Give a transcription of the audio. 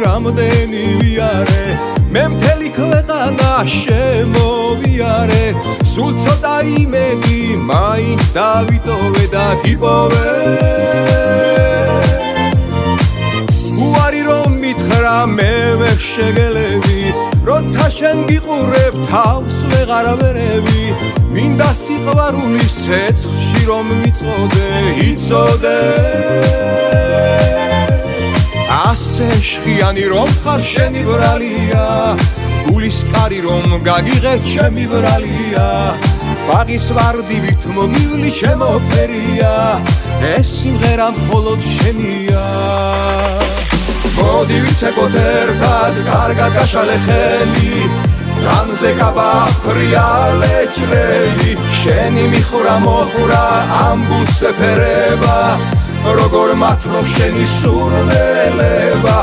რამდენი ვიარე მე მთელი ქვეყანა შემოვიარე სულ ცოტა იმედი მაინც დავიტოვე და გიპოვე უარი რომ მითხრა მე ვერ შეგელები როცა შენ გიყურებ თავს ვეღარ ვერევი მინდა სიყვარულის ცეცხლში რომ მიწოდე იცოდე ასე შხიანი რომ ხარ შენი ბრალია გულის კარი რომ გაგიღე ჩემი ბრალია ბაღის ვარდივით მოგივლი ჩემო ფერია ეს სიმღერა მხოლოდ შენია მოდი ვიცეკოთ ერთად კარგად გაშალე ხელი განზე გაბაფრიალე ჭრელი შენი მიხურა მოხურა ამბულს ეფერება როგორ მათლობ შენი სურნელება